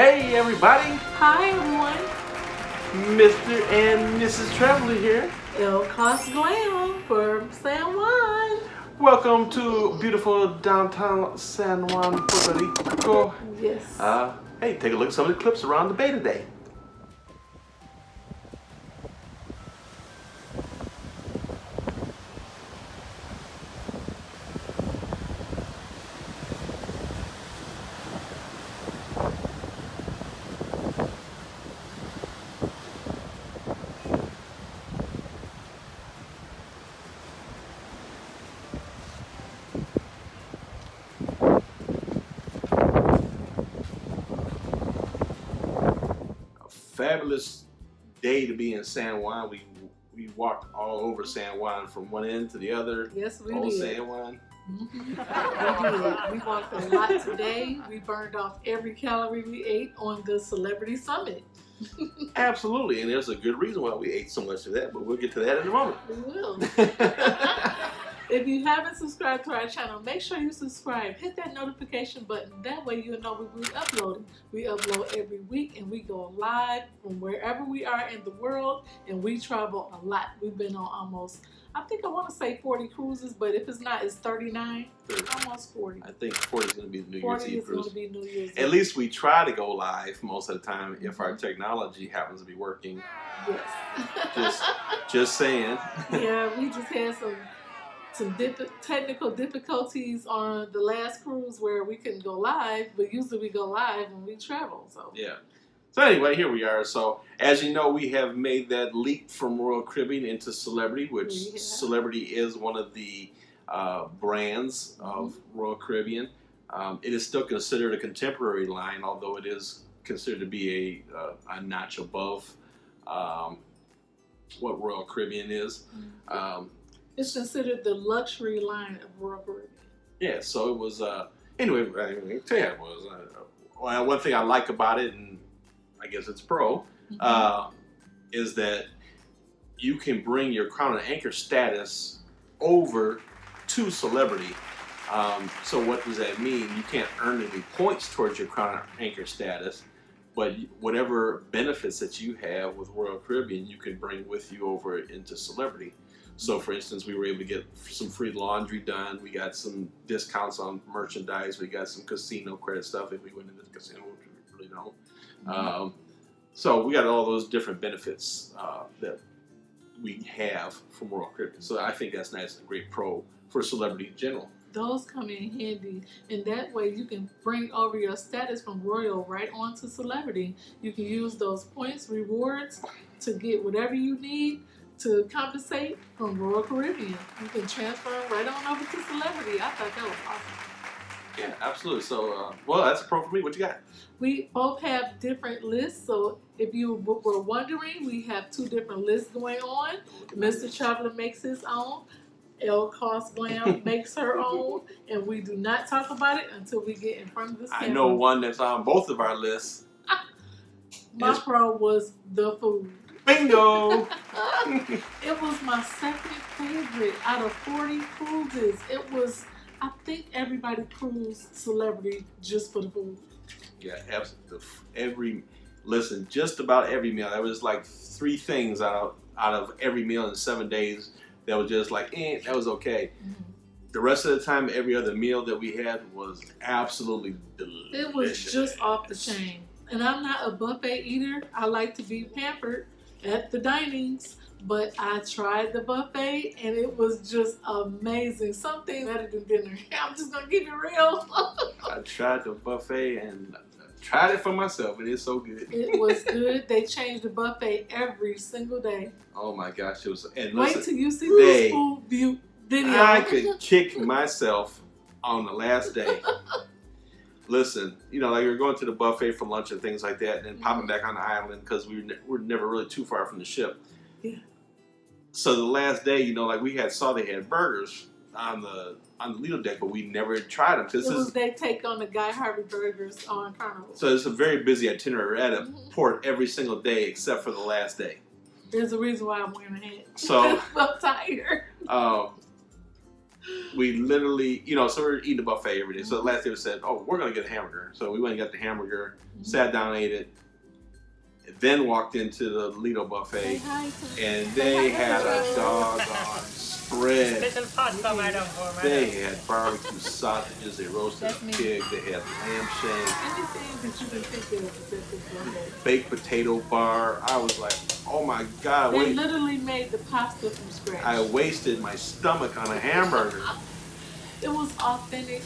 Hey everybody, Hi everyone, Mr. and Mrs. Traveler here. El Cost Glam for San Juan. Welcome to beautiful downtown San Juan, Puerto Rico. Yes. Hey, take a look at some of the clips around the bay today. Fabulous day to be in San Juan. We walked all over San Juan from one end to the other. Yes, we Old did. San Juan. We did. We walked a lot today. We burned off every calorie we ate on the Celebrity Summit. Absolutely, and there's a good reason why we ate so much of that, but we'll get to that in a moment. We will. If you haven't subscribed to our channel, make sure you subscribe. Hit that notification button. That way you'll know when we're uploading. We upload every week and we go live from wherever we are in the world, and we travel a lot. We've been on almost, I think I want to say 40 cruises, but if it's not, it's 39. Almost 40. I think 40 is going to be the New Year's 40 Eve is going cruise. to be New Year's Eve. At least we try to go live most of the time if our technology happens to be working. Yes. Just saying. Yeah, we just had some technical difficulties on the last cruise where we couldn't go live, but usually we go live when we travel. So Yeah. So anyway, here we are. So as you know, we have made that leap from Royal Caribbean into Celebrity, which Celebrity is one of the brands of Royal Caribbean. It is still considered a contemporary line, although it is considered to be a notch above what Royal Caribbean is. It's considered the luxury line of Royal Caribbean. Yeah, so it was, anyway, I can tell you how it was. Well, one thing I like about it, and I guess it's pro, is that you can bring your Crown and Anchor status over to Celebrity. So what does that mean? You can't earn any points towards your Crown and Anchor status, but whatever benefits that you have with Royal Caribbean, you can bring with you over into Celebrity. So, for instance, we were able to get some free laundry done. We got some discounts on merchandise. We got some casino credit stuff if we went into the casino, which we really don't. So we got all those different benefits that we have from Royal Caribbean. So I think that's nice and a great pro for Celebrity in general. Those come in handy, and that way you can bring over your status from Royal right on to Celebrity. You can use those points, rewards, to get whatever you need to compensate from Royal Caribbean. You can transfer right on over to Celebrity. I thought that was awesome. Yeah, absolutely. So, well, that's a pro for me. What you got? We both have different lists, so if you were wondering, we have two different lists going on. Mr. Traveler makes his own. El Cost Glam makes her own, and we do not talk about it until we get in front of this camera. I know one that's on both of our lists. My pro was the food. Bingo! It was my second favorite out of 40 cruises. It was, I think everybody cruised Celebrity just for the food. Yeah, absolutely. Just about every meal. There was like 3 things out of every meal in 7 days that was just like, that was okay. The rest of the time, every other meal that we had was absolutely delicious. It was just off the chain. And I'm not a buffet eater. I like to be pampered at the dinings, but I tried the buffet and it was just amazing. Something better than dinner. I'm just gonna keep it real. I tried the buffet and tried it for myself. It is so good. It was good. They changed the buffet every single day. Oh my gosh, it was. And wait listen, till you see this food view video. I could kick myself on the last day. Listen, like we were going to the buffet for lunch and things like that, and then popping back on the island because we were never really too far from the ship. Yeah. So the last day, like we saw they had burgers on the Lido deck, but we never tried them. They take on the Guy Harvey burgers on Carnival. So it's a very busy itinerary. We're at a port every single day except for the last day. There's a reason why I'm wearing a hat. So I'm tired. we literally, so we were eating a buffet every day. So the last day we said, oh, we're going to get a hamburger. So we went and got the hamburger, sat down, ate it, then walked into the Lido buffet, and they had a doggone spread. They had barbecue sausages, they roasted a pig, they had lamb shank, anything that you can think of at this buffet. Baked potato bar. I was like, oh my God. They literally made the pasta from scratch. I wasted my stomach on a hamburger. It was authentic,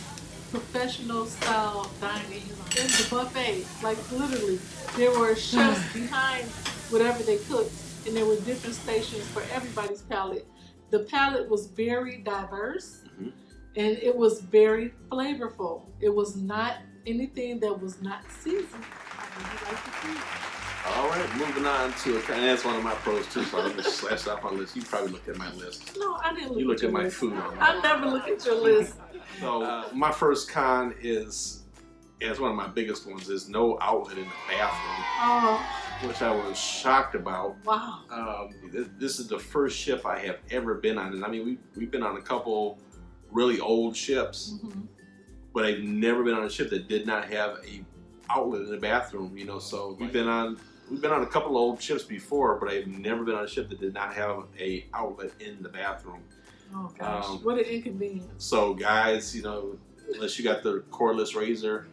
professional style dining in the buffet. Like literally, there were chefs behind whatever they cooked, and there were different stations for everybody's palate. The palate was very diverse, and it was very flavorful. It was not anything that was not seasoned. I really like the food. All right, moving on to and that's one of my pros too. So let me slash off my list. You probably looked at my list. No, I didn't look. You looked at my list. food. I never look at your list. So my first con is one of my biggest ones is no outlet in the bathroom, which I was shocked about. Wow. This is the first ship I have ever been on, and I mean we've been on a couple really old ships, but I've never been on a ship that did not have a outlet in the bathroom. So we've been on a couple of old ships before, but I've never been on a ship that did not have a outlet in the bathroom. Oh gosh, what an inconvenience. So guys, unless you got the cordless razor,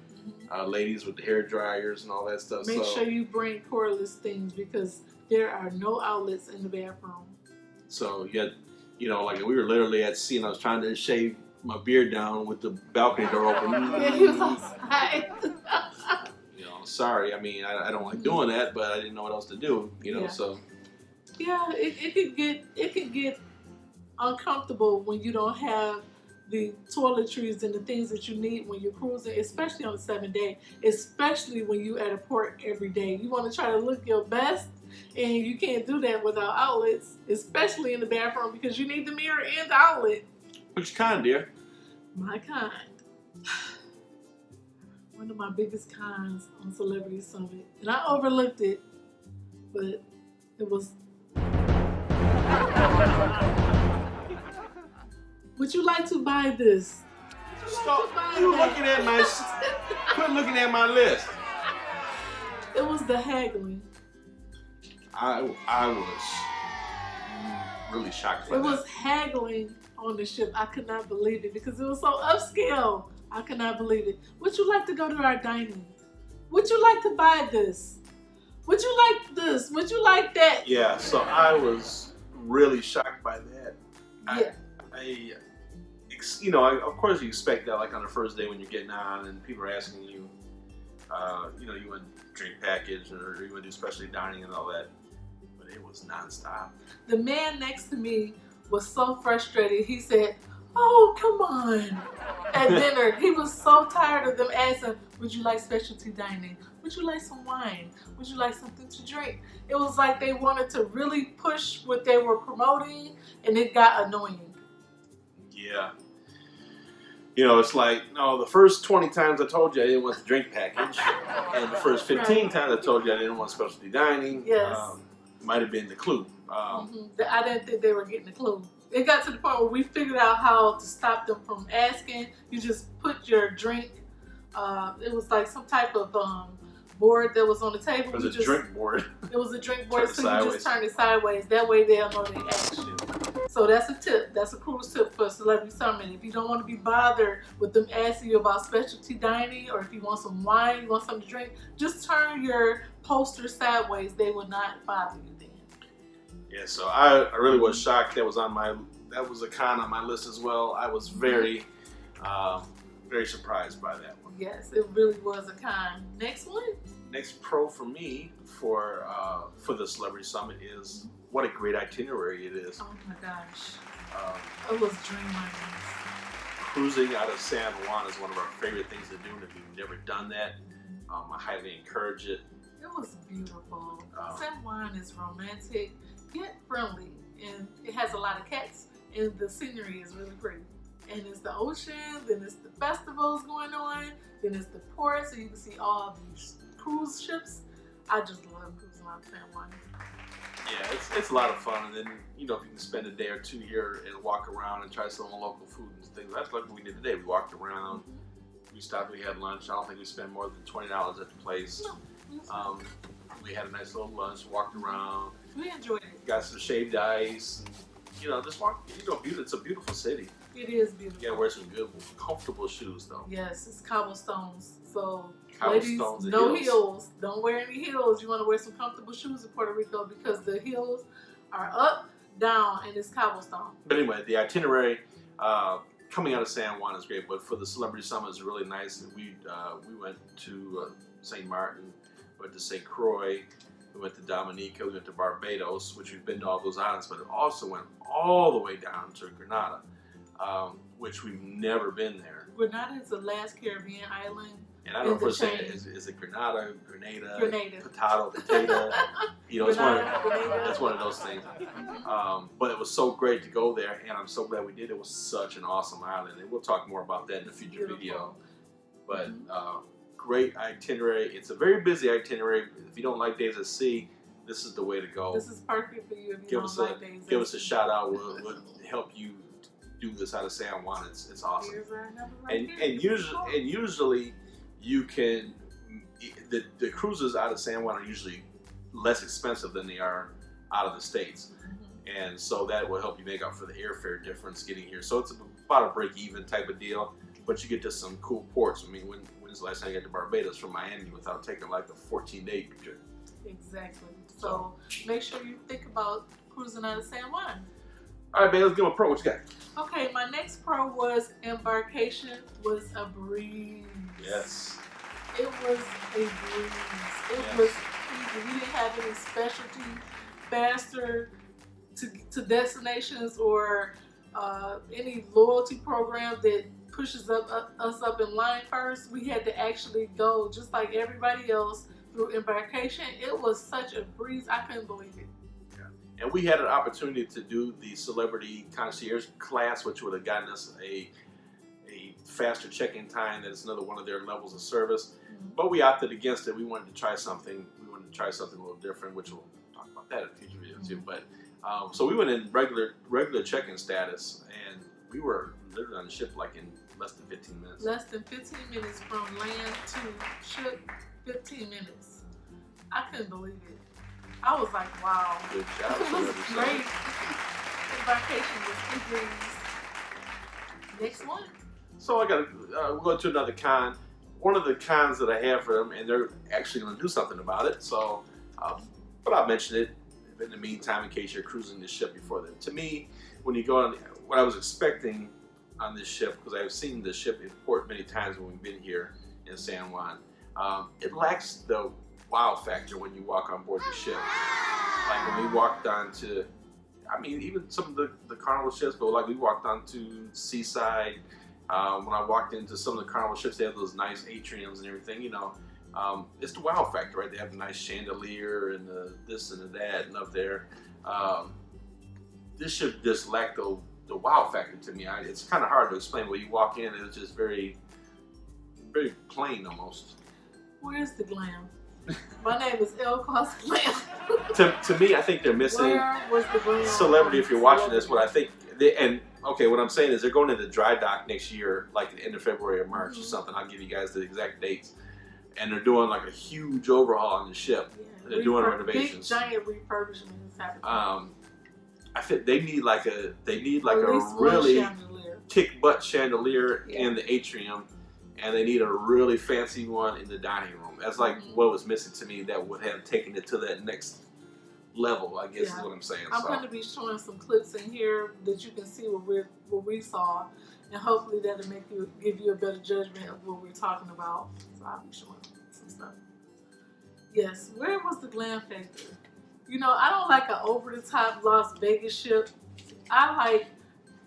ladies with the hair dryers and all that stuff. Make sure you bring cordless things because there are no outlets in the bathroom. So like we were literally at sea and I was trying to shave my beard down with the balcony door open. Yeah, he was outside. Sorry. I mean, I don't like doing that, but I didn't know what else to do. So. Yeah, it could get uncomfortable when you don't have the toiletries and the things that you need when you're cruising, especially on a 7-day, especially when you're at a port every day. You want to try to look your best, and you can't do that without outlets, especially in the bathroom because you need the mirror and the outlet. Which kind, dear? My kind. One of my biggest cons on Celebrity Summit, and I overlooked it, but it was. Would you like to buy this? Stop! Looking at my. Quit looking at my list. It was the haggling. I was really shocked by that. It was haggling on the ship. I could not believe it because it was so upscale. I could not believe it. Would you like to go to our dining? Would you like to buy this? Would you like this? Would you like that? Yeah, so I was really shocked by that. Yeah. Of course you expect that like on the first day when you're getting on and people are asking you, you want drink package or you want to do specialty dining and all that. But it was nonstop. The man next to me was so frustrated. He said, "Oh, come on." At dinner, he was so tired of them asking, "Would you like specialty dining? Would you like some wine? Would you like something to drink?" It was like they wanted to really push what they were promoting, and it got annoying. Yeah. It's like, no, the first 20 times I told you I didn't want the drink package, and the first 15 times I told you I didn't want specialty dining, yes. Might have been the clue. I didn't think they were getting the clue. It got to the point where we figured out how to stop them from asking. You just put your drink, it was like some type of board that was on the table. It was a drink board. It was a drink board, so sideways. you just turn it sideways. That way they'll know they asked you. So that's a tip. That's a cruise tip for Celebrity Summit. If you don't want to be bothered with them asking you about specialty dining, or if you want some wine, you want something to drink, just turn your poster sideways. They will not bother you then. Yeah, so I really was shocked. That was a con on my list as well. I was very, very surprised by that one. Yes, it really was a con. Next one. Next pro for me for the Celebrity Summit is what a great itinerary it is. Oh my gosh. It was dreamlike. Cruising out of San Juan is one of our favorite things to do, and if you've never done that, I highly encourage it. It was beautiful. San Juan is romantic yet friendly, and it has a lot of cats, and the scenery is really pretty. And it's the ocean, then it's the festivals going on, then it's the port, so you can see all these cruise ships. I just love cruising out of San Juan. Yeah, it's a lot of fun, and then if you can spend a day or two here and walk around and try some local food and things. That's like what we did today. We walked around, we stopped, we had lunch. I don't think we spent more than $20 at the place. No, we had a nice little lunch, walked around. we enjoyed it. Got some shaved ice. And, just walk. It's a beautiful city. It is beautiful. You gotta wear some good, comfortable shoes, though. Yes, it's cobblestones. So, Cobblestones ladies, and no heels. heels. Don't wear any heels. You want to wear some comfortable shoes in Puerto Rico because the heels are up, down, and it's cobblestone. But anyway, the itinerary coming out of San Juan is great, but for the Celebrity Summit is really nice. We went to St. Martin, went to St. Croix, we went to Dominica, we went to Barbados, which we've been to all those islands, but it also went all the way down to Grenada, which we've never been there. Grenada is the last Caribbean island. And I don't know if we're saying is it Grenada, Grenada, potato, it's one of those things. But it was so great to go there, and I'm so glad we did. It was such an awesome island, and we'll talk more about that in a future video. But great itinerary. It's a very busy itinerary. If you don't like days at sea, this is the way to go. This is perfect for you if you don't like days at sea. Give us a shout out. We'll help you do this out of San Juan. It's awesome. Here's our number And usually you can, the cruises out of San Juan are usually less expensive than they are out of the States. And so that will help you make up for the airfare difference getting here. So it's about a break-even type of deal, but you get to some cool ports. I mean, when's the last time you got to Barbados from Miami without taking like a 14-day trip? Exactly. So make sure you think about cruising out of San Juan. All right, babe, let's give them a pro. What you got? Okay, my next pro was Embarkation Was a breeze. Yes. It was a breeze. It was easy. We didn't have any specialty faster to destinations or any loyalty program that pushes us up in line first. We had to actually go just like everybody else through Embarkation. It was such a breeze. I couldn't believe it. And we had an opportunity to do the Celebrity Concierge class, which would have gotten us a faster check-in time. That's another one of their levels of service. But we opted against it. We wanted to try something. We wanted to try something a little different, which we'll talk about that in a future video too. But so we went in regular check-in status, and we were literally on the ship like in less than 15 minutes. Less than 15 minutes from land to ship. 15 minutes. I couldn't believe it. I was like, wow. Good job. It was great. Embarkation was a breeze. Next one. So we'll go to another con. One of the cons that I have for them, and they're actually going to do something about it. So, but I'll mention it in the meantime in case you're cruising the ship before then. To me, when you go on, what I was expecting on this ship, because I've seen the ship in port many times when we've been here in San Juan, it lacks the wow factor when you walk on board the ship. Like when we walked onto, I mean, even some of the Carnival ships, but like we walked onto Seaside. When I walked into some of the Carnival ships, they have those nice atriums and everything, it's the wow factor, right? They have a nice chandelier and this and the that and up there. This ship just lacked the wow factor to me. It's kind of hard to explain. When you walk in, it's just very, very plain almost. Where's the glam? My name is L. Claus Glam. to me, I think they're missing. Where was the glam? Celebrity, if you're watching this, what I think, what I'm saying is they're going into dry dock next year, like at the end of February or March or something. I'll give you guys the exact dates. And they're doing like a huge overhaul on the ship. Yeah, they're doing renovations. Big giant refurbishment is happening. I think they need like a really kick butt chandelier in the atrium, and they need a really fancy one in the dining room. That's like what was missing to me. That would have taken it to that next level, I guess is what I'm saying. I'm going to be showing some clips in here that you can see what we saw, and hopefully that'll give you a better judgment of what we're talking about. So I'll be showing some stuff. Yes, where was the glam factor? I don't like an over-the-top Las Vegas ship. I like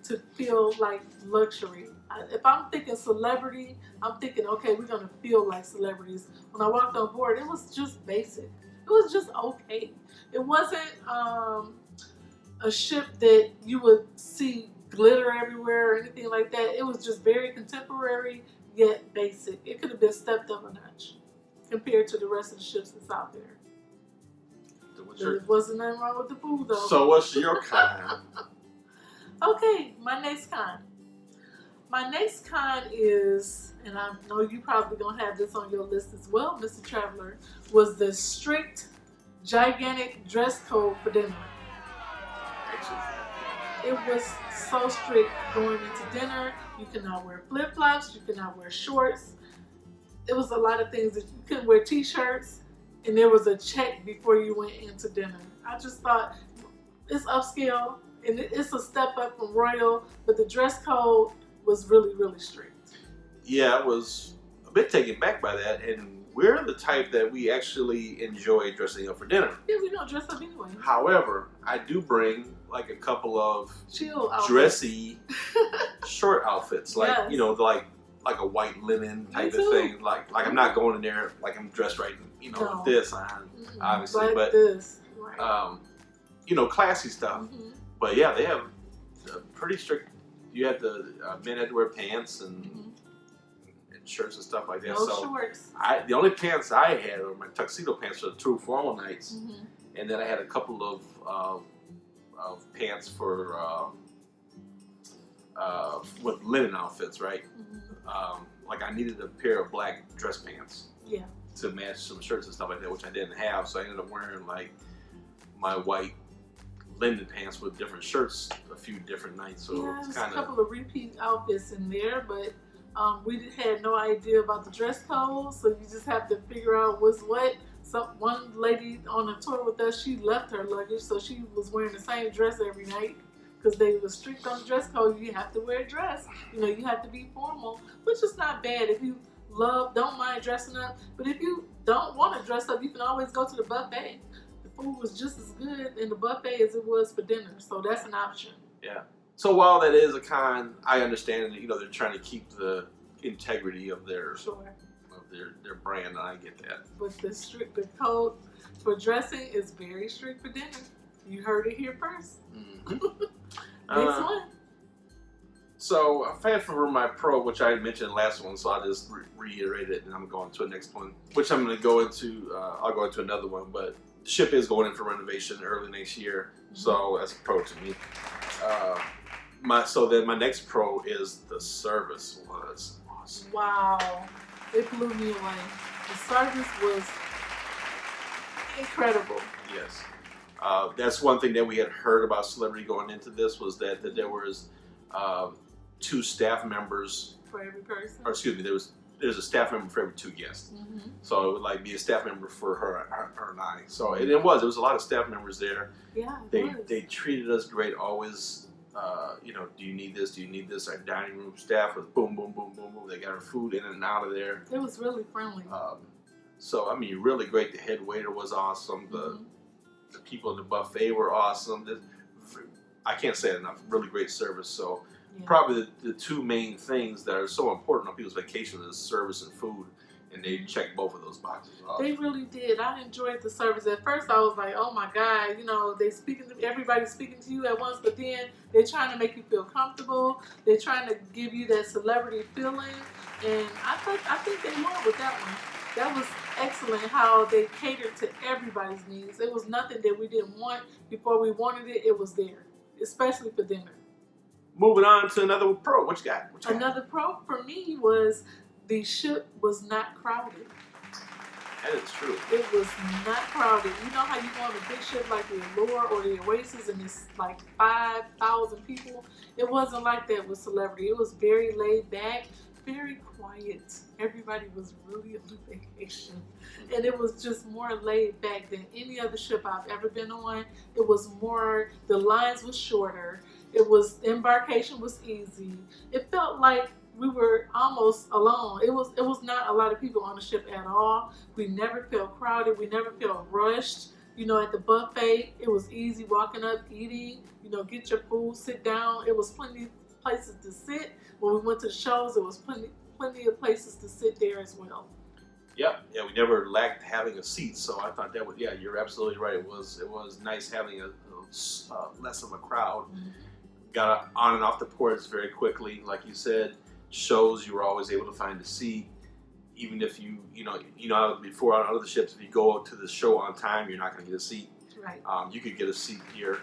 to feel like luxury. If I'm thinking celebrity, I'm thinking, okay, we're going to feel like celebrities. When I walked on board, it was just basic. It was just okay. It wasn't a ship that you would see glitter everywhere or anything like that. It was just very contemporary, yet basic. It could have been stepped up a notch compared to the rest of the ships that's out there. Sure. There wasn't nothing wrong with the food though. So what's your con? Okay, my next con. My next con is, and I know you probably gonna have this on your list as well, Mr. Traveler, was the strict, gigantic dress code for dinner. It was so strict going into dinner. You cannot wear flip-flops, you cannot wear shorts. There was a lot of things that you couldn't wear t-shirts, and there was a check before you went into dinner. I just thought, it's upscale, and it's a step up from Royal, but the dress code was really, really strict. Yeah, I was a bit taken back by that, and we're the type that we actually enjoy dressing up for dinner. Yeah, we don't dress up anyway. However, I do bring like a couple of chill outfits. Dressy short outfits, like Yes. you know, like a white linen type of thing. Like I'm not going in there like I'm dressed right, you know, with this on, obviously, like but this. Right. you know, classy stuff. Mm-hmm. But yeah, they have a pretty strict. You had the men had to wear pants and shirts and stuff like that. No so shorts. the only pants I had were my tuxedo pants for the true formal nights, and then I had a couple of pants for with linen outfits, right? Like I needed a pair of black dress pants, to match some shirts and stuff like that, which I didn't have, so I ended up wearing like my white linen pants with different shirts a few different nights. So there's it's kind a couple of repeat outfits in there, but we had no idea about the dress code, so you just have to figure out what's what. One lady on a tour with us, she left her luggage, so she was wearing the same dress every night because they were strict on dress code. You have to wear a dress. You know, you have to be formal, which is not bad if you don't mind dressing up. But if you don't want to dress up, you can always go to the buffet. The food was just as good in the buffet as it was for dinner, so that's an option. Yeah. So while that is a con, I understand that, you know, they're trying to keep the integrity of their their brand, and I get that. But the code for dressing is very strict for dinner. You heard it here first. Next one. So I've had for my pro, which I mentioned last one, so I'll just reiterate it, and I'm going to the next one, which I'm going to go into. I'll go into another one, but the ship is going in for renovation early next year, so that's a pro to me. So then my next pro is the service was awesome. Wow, it blew me away. The service was incredible. Yes. That's one thing that we had heard about Celebrity going into this, was that there was 2 staff members for every person. Or excuse me, there's a staff member for every 2 guests. So it would like be a staff member for her and I. So there was a lot of staff members there. Yeah, they treated us great. Always, you know, do you need this? Do you need this? Our dining room staff was boom, boom, boom, boom, boom. They got our food in and out of there. It was really friendly. So I mean, really great. The head waiter was awesome. The people in the buffet were awesome. I can't say it enough. Really great service. So probably the 2 main things that are so important on people's vacation is service and food, and they checked both of those boxes off. They really did. I enjoyed the service. At first, I was like, "Oh my God!" You know, everybody's speaking to you at once, but then they're trying to make you feel comfortable. They're trying to give you that celebrity feeling, and I think they won with that one. That was excellent how they catered to everybody's needs. It was nothing that we didn't want before we wanted it. It was there, especially for dinner. Moving on to another pro. What you got? Another pro for me was the ship was not crowded. That is true. It was not crowded. You know how you go on a big ship like the Allure or the Oasis and it's like 5,000 people? It wasn't like that with Celebrity. It was very laid back, very quiet. Everybody was really on vacation. And it was just more laid back than any other ship I've ever been on. It was more, the lines were shorter. Embarkation was easy. It felt like we were almost alone. It was not a lot of people on the ship at all. We never felt crowded. We never felt rushed. You know, at the buffet, it was easy walking up, eating, you know, get your food, sit down. It was plenty of places to sit. When we went to the shows, there was plenty of places to sit there as well. Yeah, we never lacked having a seat, so I thought that was, you're absolutely right. It was nice having a less of a crowd. Got on and off the ports very quickly, like you said. Shows, you were always able to find a seat, even if you know before on other ships, if you go to the show on time, you're not going to get a seat. Right. You could get a seat here.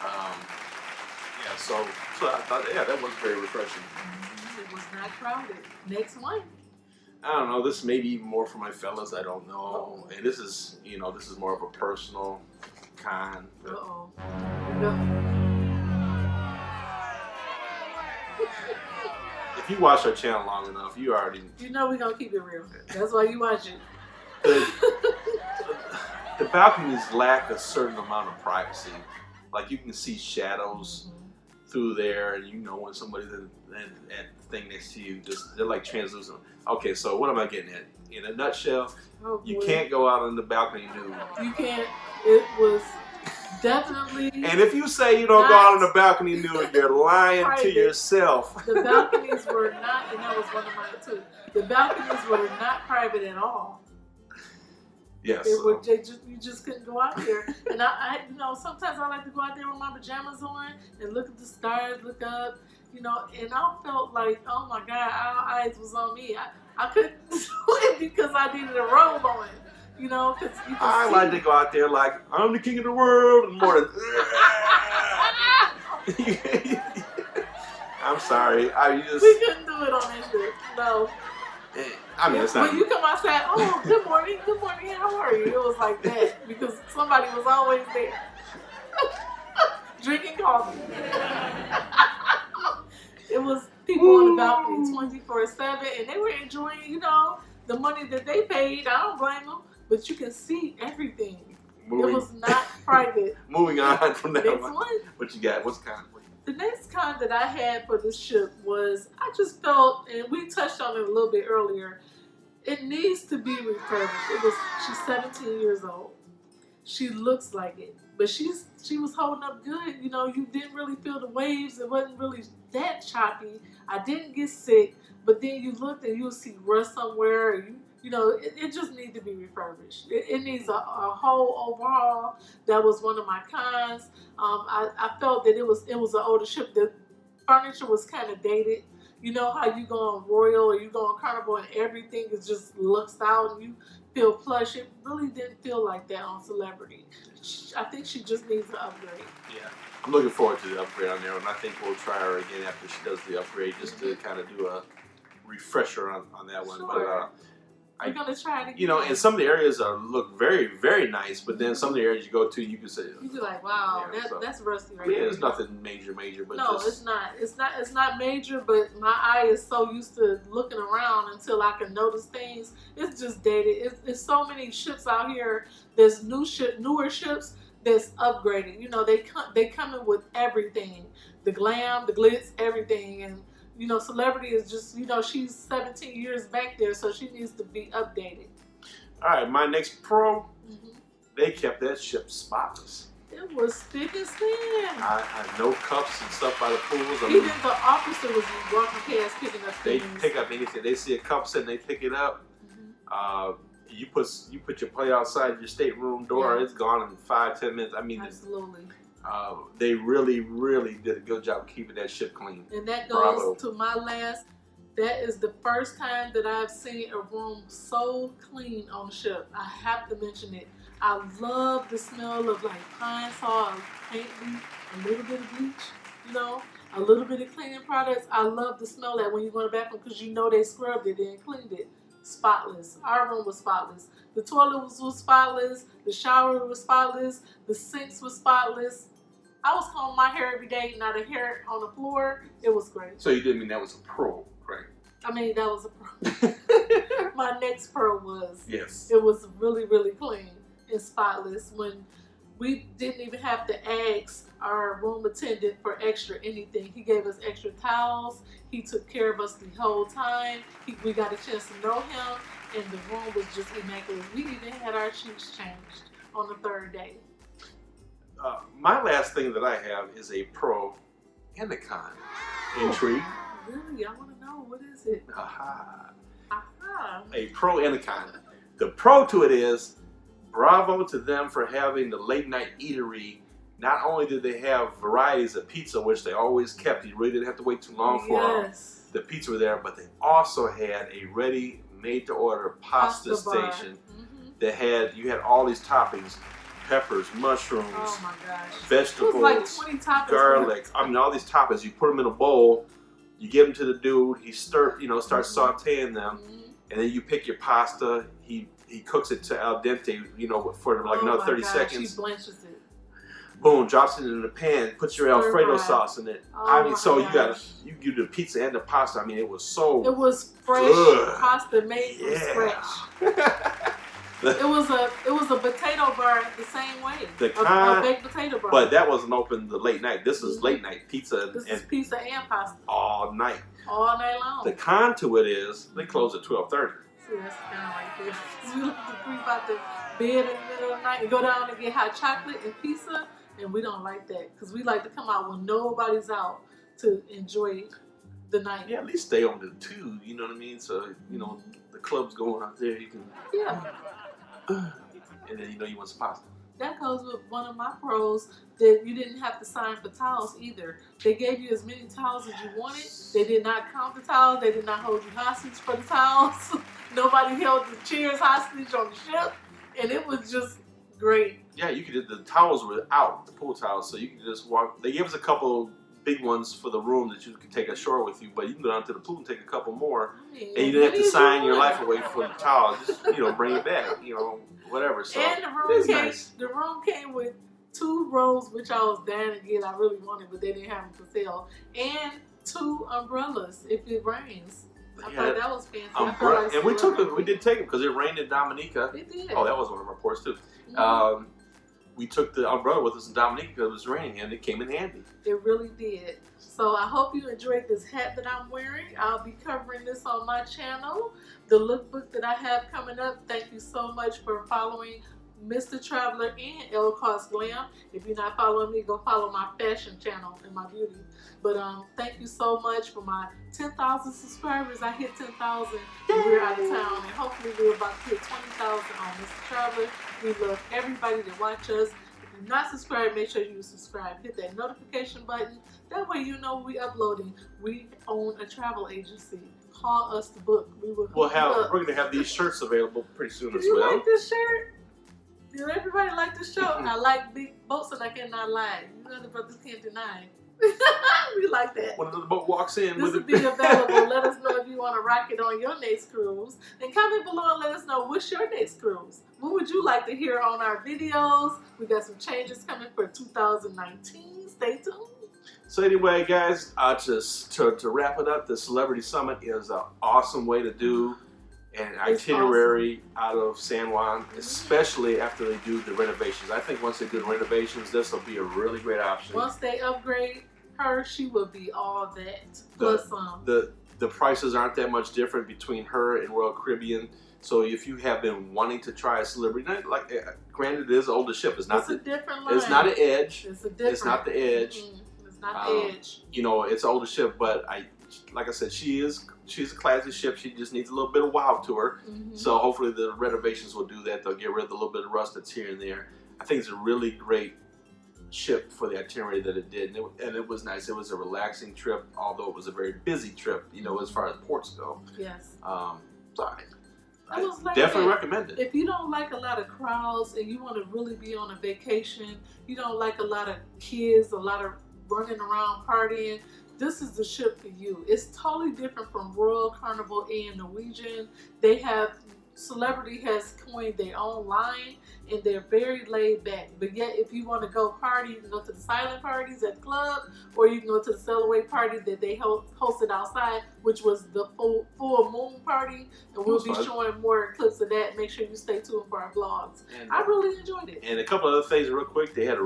Yeah, so I thought, yeah, that was very refreshing. It was not crowded. Next one. I don't know. This may be even more for my fellas. I don't know. Uh-oh. And this is more of a personal con. Uh-oh. If you watch our channel long enough, you already... You know we're going to keep it real. That's why you watch it. The balconies lack a certain amount of privacy. Like, you can see shadows through there, and you know when somebody's at the thing next to you, they're like translucent. Okay, so what am I getting at? In a nutshell, you can't go out on the balcony nude. You can't. It was definitely... And if you say you don't go out on the balcony nude, you're lying to yourself. The balconies were not, and that was one of mine too. The balconies were not private at all. Yes. You just couldn't go out there. And I sometimes I like to go out there with my pajamas on and look at the stars, look up, and I felt like, oh my God, all eyes was on me. I couldn't do it because I needed a robe on, because you I like to go out there like, I'm the king of the world, and more than... I'm sorry. We couldn't do it on this trip. No. I mean, it's not... When you come outside, oh, good morning, how are you? It was like that because somebody was always there drinking coffee. It was people on the balcony 24/7, and they were enjoying, the money that they paid. I don't blame them, but you can see everything. It was not private. Moving on from that Next one. What you got? What's kind? The next con that I had for this ship was, I just felt, and we touched on it a little bit earlier, it needs to be refurbished. She's 17 years old. She looks like it, but she was holding up good. You didn't really feel the waves. It wasn't really that choppy. I didn't get sick, but then you looked and you'll see rust somewhere. It just needs to be refurbished. It needs a whole overhaul. That was one of my cons. I felt that it was an older ship. The furniture was kind of dated. You know how you go on Royal or you go on Carnival and everything is just looks out and you feel plush. It really didn't feel like that on Celebrity. I think she just needs an upgrade. Yeah, I'm looking forward to the upgrade on there, and I think we'll try her again after she does the upgrade, just to kind of do a refresher on that one. Sure. But we're gonna try it again. And some of the areas look very, very nice, but then some of the areas you go to, you can say, you be like, wow, that's rusty right there. Yeah, it's nothing major, but no, it's not. It's not major, but my eye is so used to looking around until I can notice things. It's just dated. It's so many ships out here. There's newer ships that's upgraded. They come in with everything, the glam, the glitz, everything, and. Celebrity is just, she's 17 years back there, so she needs to be updated. All right, my next pro, they kept that ship spotless. It was spick and span. No cups and stuff by the pools. Even the officer was walking past picking up things. They pick up anything. They see a cup sitting, they pick it up. You put your plate outside your stateroom door, it's gone in 5-10 minutes. I mean, absolutely. They really, really did a good job keeping that ship clean. And that goes to my last. That is the first time that I've seen a room so clean on the ship. I have to mention it. I love the smell of like pine saw, paint, a little bit of bleach, a little bit of cleaning products. I love the smell of that when you go to the bathroom because they scrubbed it and cleaned it. Spotless. Our room was spotless. The toilet was spotless. The shower was spotless. The sinks were spotless. I was combing my hair every day, not a hair on the floor. It was great. So you didn't mean that was a pro, right? I mean, that was a pro. My next pro was. Yes. It was really, really clean and spotless. When we didn't even have to ask our room attendant for extra anything. He gave us extra towels. He took care of us the whole time. We got a chance to know him, and the room was just immaculate. We even had our sheets changed on the third day. My last thing that I have is a pro and a con. Intrigue? Really? I want to know. What is it? Aha. Aha. A pro and a con. The pro to it is, bravo to them for having the late night eatery. Not only did they have varieties of pizza, which they always kept, you really didn't have to wait too long for the pizza were there, but they also had a ready, made-to-order pasta station that you had all these toppings. peppers, mushrooms, Oh my gosh. vegetables, It was like 20 toppings. garlic. I mean, all these toppings. You put them in a bowl. You give them to the dude. He starts sautéing them, and then you pick your pasta. He cooks it to al dente, for like another 30 seconds. She blanches it. Boom, drops it in the pan. Puts your Alfredo sauce in it. Oh I mean, so gosh. you do the pizza and the pasta. I mean, it was fresh good. Pasta made from scratch. It was a potato bar the same way. A baked potato bar. But that wasn't open the late night. This is late night pizza. This is pizza and pasta. All night. All night long. The con to it is they close at 12:30. See, that's kind of like this. We like to creep out the bed in the middle of the night and go down and get hot chocolate and pizza, and we don't like that because we like to come out when nobody's out to enjoy the night. Yeah, at least stay on the 2. You know what I mean? So the club's going out there. You can. Yeah. And then you want some pasta. That goes with one of my pros that you didn't have to sign for towels either. They gave you as many towels as you wanted. They did not count the towels. They did not hold you hostage for the towels. Nobody held the chairs hostage on the ship. And it was just great. Yeah, you could. The towels were out, the pool towels, so you could just walk. They gave us a couple big ones for the room that you could take ashore with you, but you can go down to the pool and take a couple more, and you didn't have to sign your life away for the towel. Just bring it back, whatever. So and the room came with 2 rolls, which I was dying to get. I really wanted, but they didn't have them for sale, and 2 umbrellas if it rains. I thought that was fancy. And we did take them because it rained in Dominica. It did. Oh, that was one of our ports too. We took the umbrella with us in Dominica because it was raining, and it came in handy. It really did. So I hope you enjoyed this hat that I'm wearing. I'll be covering this on my channel. The lookbook that I have coming up. Thank you so much for following Mr. Traveler and El Cost Glam. If you're not following me, go follow my fashion channel and my beauty. But thank you so much for my 10,000 subscribers. I hit 10,000 and we're out of town. And hopefully we're about to hit 20,000 on Mr. Traveler. We love everybody that watch us. If you're not subscribed, make sure you subscribe. Hit that notification button. That way you know we're uploading. We own a travel agency. Call us to book. We're going to have these shirts available pretty soon as well. You like this shirt? Do everybody like this show? I like big boats and I cannot lie. The brothers can't deny. We like that. When another boat walks in, this will be available. Let us know if you want to rock it on your next cruise. And comment below and let us know what's your next cruise. What would you like to hear on our videos? We got some changes coming for 2019. Stay tuned. So anyway, guys, just to wrap it up, the Celebrity Summit is an awesome way to do an itinerary out of San Juan, especially after they do the renovations. I think once they do the renovations, this will be a really great option. Once they upgrade her, she will be all that. Plus some. The prices aren't that much different between her and Royal Caribbean. So if you have been wanting to try a Celebrity night, like granted, it is an older ship. It's not a different line. It's not an Edge. It's not the Edge. It's not the Edge. It's an older ship, but like I said, she's a classy ship. She just needs a little bit of wow to her. So hopefully the renovations will do that. They'll get rid of the little bit of rust that's here and there. I think it's a really great ship for the itinerary that it did, and it was nice. It was a relaxing trip, although it was a very busy trip, as far as ports go. Yes. So I definitely recommend it. If you don't like a lot of crowds and you want to really be on a vacation, you don't like a lot of kids, a lot of running around partying, this is the ship for you. It's totally different from Royal Carnival and Norwegian. Celebrity has coined their own line and they're very laid back. But yet if you want to go party, you can go to the silent parties at the club, or you can go to the sail away party that they hosted outside, which was the full moon party. And we'll be showing more clips of that. Make sure you stay tuned for our vlogs. And I really enjoyed it. And a couple other things real quick. They had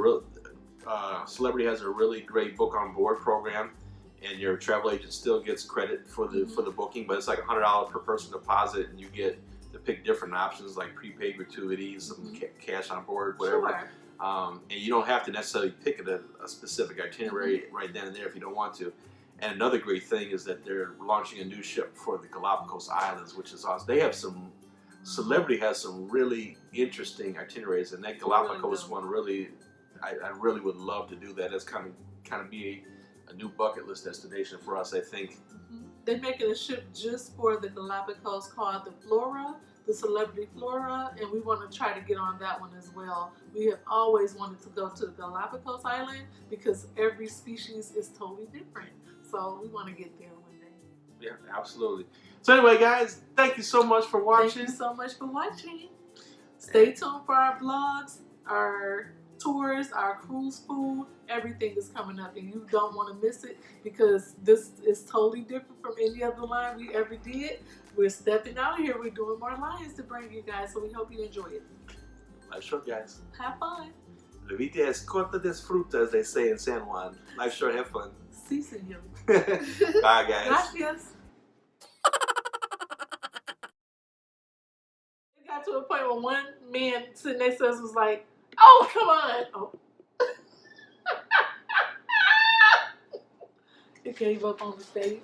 Celebrity has a really great book on board program. And your travel agent still gets credit for the booking, but it's like $100 per person deposit, and you get to pick different options like prepaid gratuities, some cash on board, whatever. Sure. And you don't have to necessarily pick a specific itinerary right then and there if you don't want to. And another great thing is that they're launching a new ship for the Galapagos Islands, which is awesome. They have Celebrity has some really interesting itineraries, and that Galapagos one really, I really would love to do that. That's kind of be a new bucket list destination for us, I think. They're making a ship just for the Galapagos called the Flora. the Celebrity Flora, and we want to try to get on that one as well. We have always wanted to go to the Galapagos Island because every species is totally different. So we want to get there one day. Yeah, absolutely. So anyway, guys, thank you so much for watching. Thank you so much for watching. Stay tuned for our vlogs, our tours, our cruise food. Everything is coming up, and you don't want to miss it because this is totally different from any other line we ever did. We're stepping out here. We're doing more lines to bring you guys, so we hope you enjoy it. Life short, guys. Have fun. La vida es corta, disfruta, as they say in San Juan. Life short, have fun. Sí, señor. Bye, guys. Gracias. It got to a point where one man sitting next to us was like, "Oh, come on." Oh. It gave up on the stage.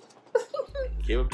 Give up.